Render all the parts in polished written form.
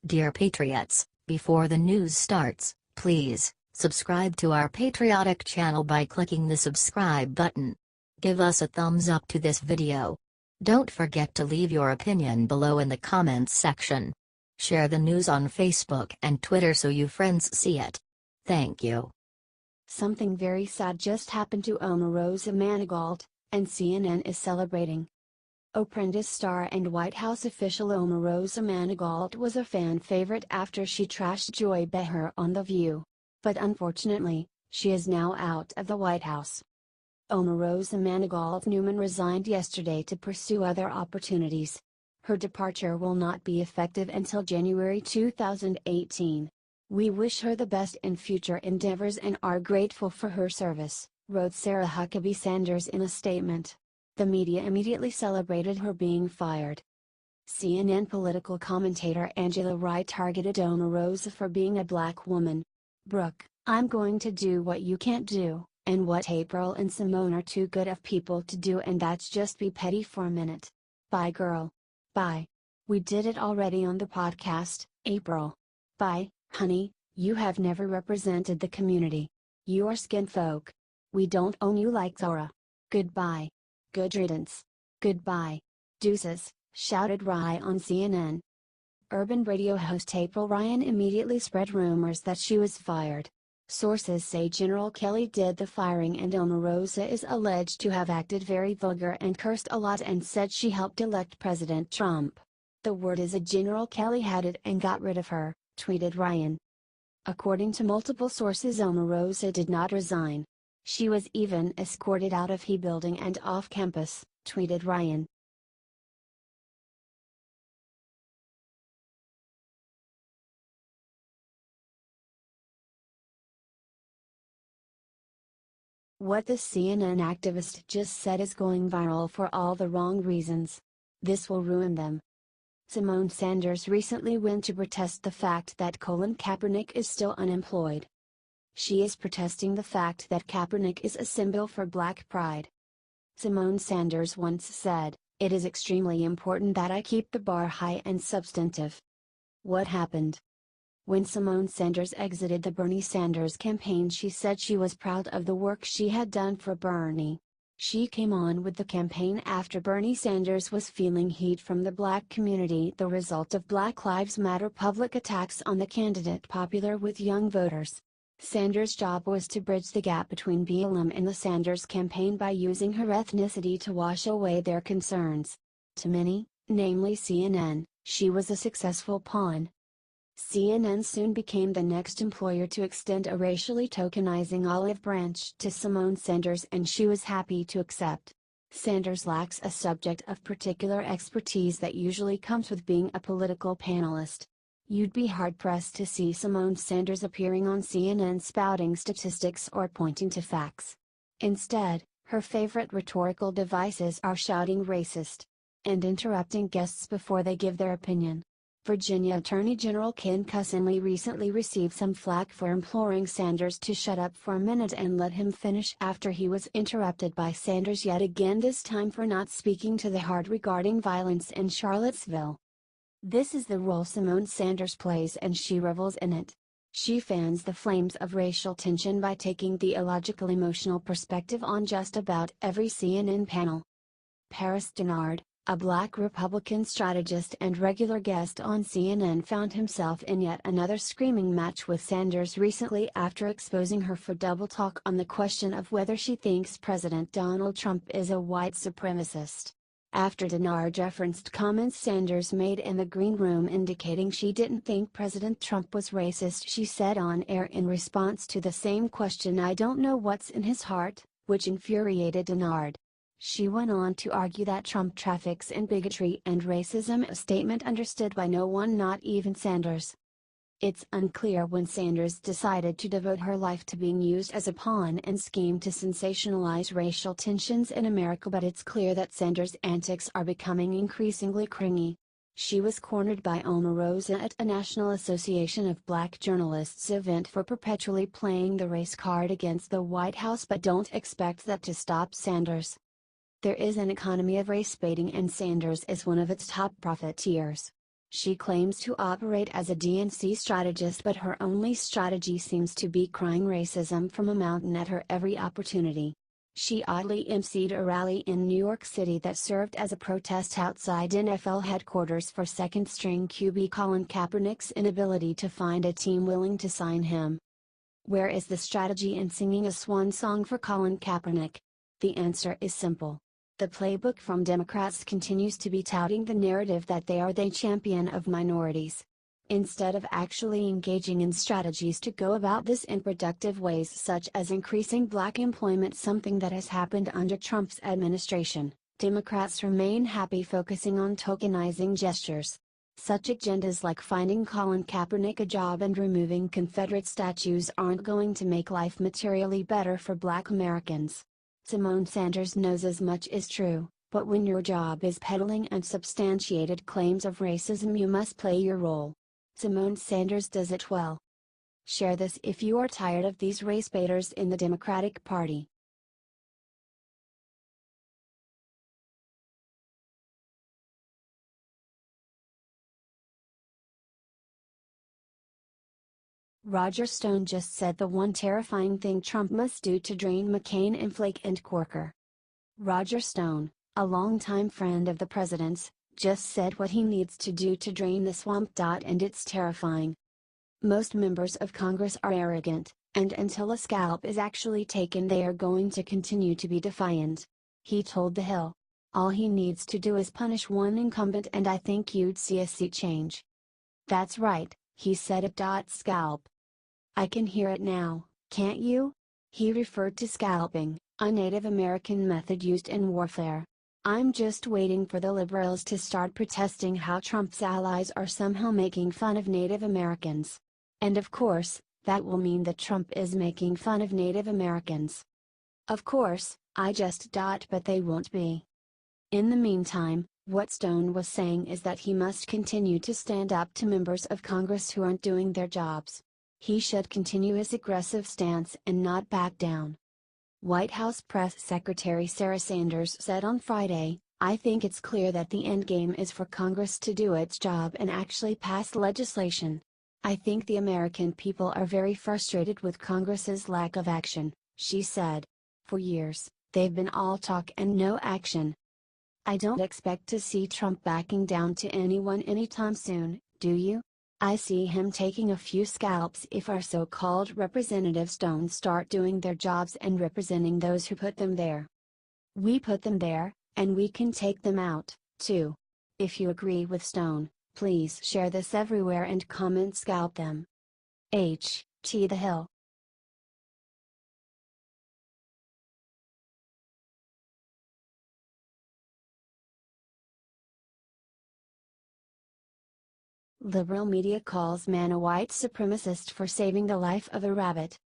Dear Patriots, before the news starts, please subscribe to our patriotic channel by clicking the subscribe button. Give us a thumbs up to this video. Don't forget to leave your opinion below in the comments section. Share the news on Facebook and Twitter so you friends see it. Thank you. Something very sad just happened to Omarosa Manigault, and CNN is celebrating. Apprentice star and White House official Omarosa Manigault was a fan favorite after she trashed Joy Behar on The View. But unfortunately, she is now out of the White House. Omarosa Manigault Newman resigned yesterday to pursue other opportunities. Her departure will not be effective until January 2018. "We wish her the best in future endeavors and are grateful for her service," wrote Sarah Huckabee Sanders in a statement. The media immediately celebrated her being fired. CNN political commentator Angela Rye targeted Omarosa for being a black woman. "Brooke, I'm going to do what you can't do, and what April and Symone are too good of people to do, and that's just be petty for a minute. Bye girl. Bye. We did it already on the podcast, April. Bye, honey, you have never represented the community. You are skin folk. We don't own you like Zora. Goodbye. Good riddance. Goodbye. Deuces," shouted Rye on CNN. Urban radio host April Ryan immediately spread rumors that she was fired. Sources say General Kelly did the firing, and Omarosa is alleged to have acted very vulgar and cursed a lot and said she helped elect President Trump. "The word is a General Kelly had it and got rid of her," tweeted Ryan. According to multiple sources, Omarosa did not resign. "She was even escorted out of the building and off campus," tweeted Ryan. What the CNN activist just said is going viral for all the wrong reasons. This will ruin them. Symone Sanders recently went to protest the fact that Colin Kaepernick is still unemployed. She is protesting the fact that Kaepernick is a symbol for Black pride. Symone Sanders once said, "It is extremely important that I keep the bar high and substantive." What happened? When Symone Sanders exited the Bernie Sanders campaign, she said she was proud of the work she had done for Bernie. She came on with the campaign after Bernie Sanders was feeling heat from the Black community, the result of Black Lives Matter public attacks on the candidate popular with young voters. Sanders' job was to bridge the gap between BLM and the Sanders campaign by using her ethnicity to wash away their concerns. To many, namely CNN, she was a successful pawn. CNN soon became the next employer to extend a racially tokenizing olive branch to Symone Sanders, and she was happy to accept. Sanders lacks a subject of particular expertise that usually comes with being a political panelist. You'd be hard-pressed to see Symone Sanders appearing on CNN spouting statistics or pointing to facts. Instead, her favorite rhetorical devices are shouting "racist" and interrupting guests before they give their opinion. Virginia Attorney General Ken Cusinelli recently received some flack for imploring Sanders to shut up for a minute and let him finish after he was interrupted by Sanders yet again, this time for not speaking to the heart regarding violence in Charlottesville. This is the role Symone Sanders plays, and she revels in it. She fans the flames of racial tension by taking the illogical emotional perspective on just about every CNN panel. Paris Denard, a Black Republican strategist and regular guest on CNN, found himself in yet another screaming match with Sanders recently after exposing her for double talk on the question of whether she thinks President Donald Trump is a white supremacist. After Denard referenced comments Sanders made in the Green Room indicating she didn't think President Trump was racist, she said on air in response to the same question, "I don't know what's in his heart," which infuriated Denard. She went on to argue that Trump traffics in bigotry and racism, a statement understood by no one, not even Sanders. It's unclear when Sanders decided to devote her life to being used as a pawn and scheme to sensationalize racial tensions in America, but it's clear that Sanders' antics are becoming increasingly cringy. She was cornered by Omarosa at a National Association of Black Journalists event for perpetually playing the race card against the White House, but don't expect that to stop Sanders. There is an economy of race baiting, and Sanders is one of its top profiteers. She claims to operate as a DNC strategist, but her only strategy seems to be crying racism from a mountain at her every opportunity. She oddly emceed a rally in New York City that served as a protest outside NFL headquarters for second-string QB Colin Kaepernick's inability to find a team willing to sign him. Where is the strategy in singing a swan song for Colin Kaepernick? The answer is simple. The playbook from Democrats continues to be touting the narrative that they are the champion of minorities. Instead of actually engaging in strategies to go about this in productive ways, such as increasing black employment, something that has happened under Trump's administration, Democrats remain happy focusing on tokenizing gestures. Such agendas like finding Colin Kaepernick a job and removing Confederate statues aren't going to make life materially better for Black Americans. Symone Sanders knows as much is true, but when your job is peddling unsubstantiated claims of racism, you must play your role. Symone Sanders does it well. Share this if you are tired of these race baiters in the Democratic Party. Roger Stone just said the one terrifying thing Trump must do to drain McCain and Flake and Corker. Roger Stone, a longtime friend of the president's, just said what he needs to do to drain the swamp. And it's terrifying. Most members of Congress are arrogant, and until a scalp is actually taken, they are going to continue to be defiant. He told The Hill. All he needs to do is punish one incumbent and I think you'd see a sea change. That's right, he said it. Scalp. I can hear it now, can't you? He referred to scalping, a Native American method used in warfare. I'm just waiting for the liberals to start protesting how Trump's allies are somehow making fun of Native Americans. And of course, that will mean that Trump is making fun of Native Americans. Of course, but they won't be. In the meantime, what Stone was saying is that he must continue to stand up to members of Congress who aren't doing their jobs. He should continue his aggressive stance and not back down. White House Press Secretary Sarah Sanders said on Friday, "I think it's clear that the endgame is for Congress to do its job and actually pass legislation. I think the American people are very frustrated with Congress's lack of action," she said. For years, they've been all talk and no action. I don't expect to see Trump backing down to anyone anytime soon, do you? I see him taking a few scalps if our so-called representatives don't start doing their jobs and representing those who put them there. We put them there, and we can take them out, too. If you agree with Stone, please share this everywhere and comment "scalp them." The Hill. Liberal media calls man a white supremacist for saving the life of a rabbit.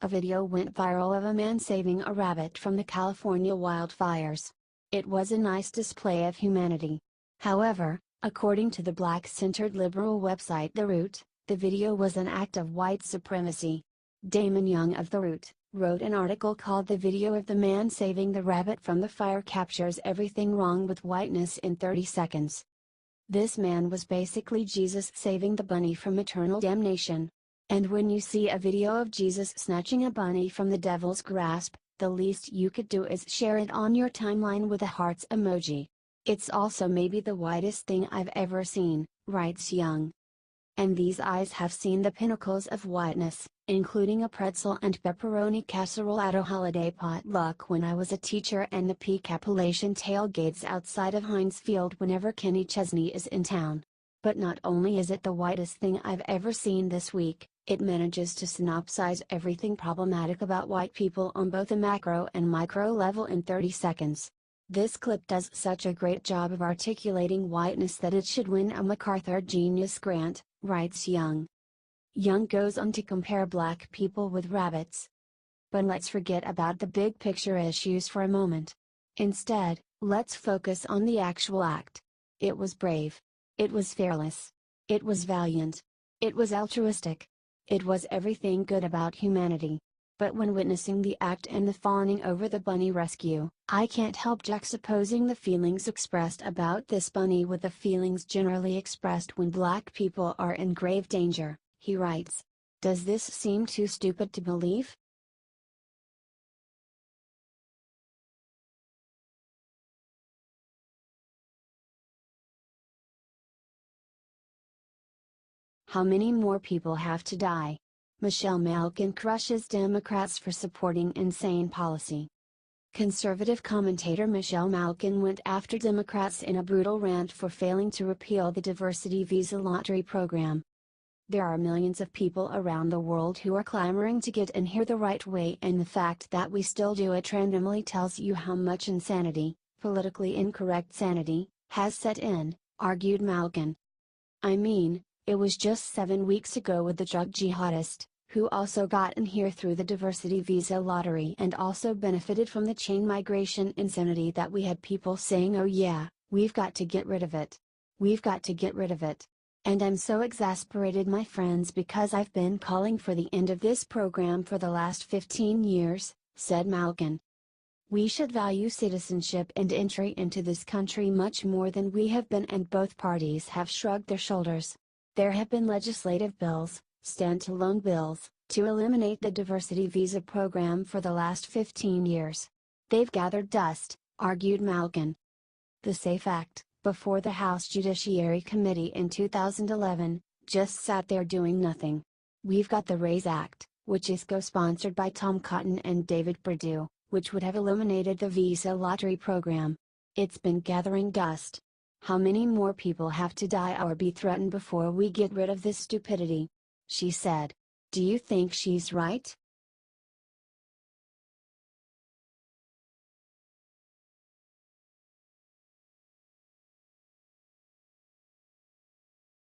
A video went viral of a man saving a rabbit from the California wildfires. It was a nice display of humanity. However, according to the black-centered liberal website The Root, the video was an act of white supremacy. Damon Young of The Root wrote an article called "The Video of the Man Saving the Rabbit from the Fire Captures Everything Wrong with Whiteness in 30 Seconds." This man was basically Jesus saving the bunny from eternal damnation. And when you see a video of Jesus snatching a bunny from the devil's grasp, the least you could do is share it on your timeline with a hearts emoji. It's also maybe the whitest thing I've ever seen, writes Young. And these eyes have seen the pinnacles of whiteness, including a pretzel and pepperoni casserole at a holiday potluck when I was a teacher, and the peak Appalachian tailgates outside of Heinz Field whenever Kenny Chesney is in town. But not only is it the whitest thing I've ever seen this week, it manages to synopsize everything problematic about white people on both a macro and micro level in 30 seconds. This clip does such a great job of articulating whiteness that it should win a MacArthur Genius Grant, writes Young. Young goes on to compare black people with rabbits. But let's forget about the big picture issues for a moment. Instead, let's focus on the actual act. It was brave. It was fearless. It was valiant. It was altruistic. It was everything good about humanity. But when witnessing the act and the fawning over the bunny rescue, I can't help juxtaposing the feelings expressed about this bunny with the feelings generally expressed when black people are in grave danger, he writes. Does this seem too stupid to believe? How many more people have to die? Michelle Malkin crushes Democrats for supporting insane policy. Conservative commentator Michelle Malkin went after Democrats in a brutal rant for failing to repeal the diversity visa lottery program. There are millions of people around the world who are clamoring to get in here the right way, and the fact that we still do it randomly tells you how much insanity, politically incorrect sanity, has set in, argued Malkin. I mean, it was just 7 weeks ago with the drug jihadist, who also got in here through the diversity visa lottery and also benefited from the chain migration insanity, that we had people saying, oh yeah, we've got to get rid of it. We've got to get rid of it. And I'm so exasperated, my friends, because I've been calling for the end of this program for the last 15 years, said Malkin. We should value citizenship and entry into this country much more than we have been, and both parties have shrugged their shoulders. There have been legislative bills, stand-alone bills, to eliminate the diversity visa program for the last 15 years. They've gathered dust, argued Malkin. The SAFE Act, before the House Judiciary Committee in 2011, just sat there doing nothing. We've got the RAISE Act, which is co-sponsored by Tom Cotton and David Perdue, which would have eliminated the visa lottery program. It's been gathering dust. How many more people have to die or be threatened before we get rid of this stupidity? She said. Do you think she's right?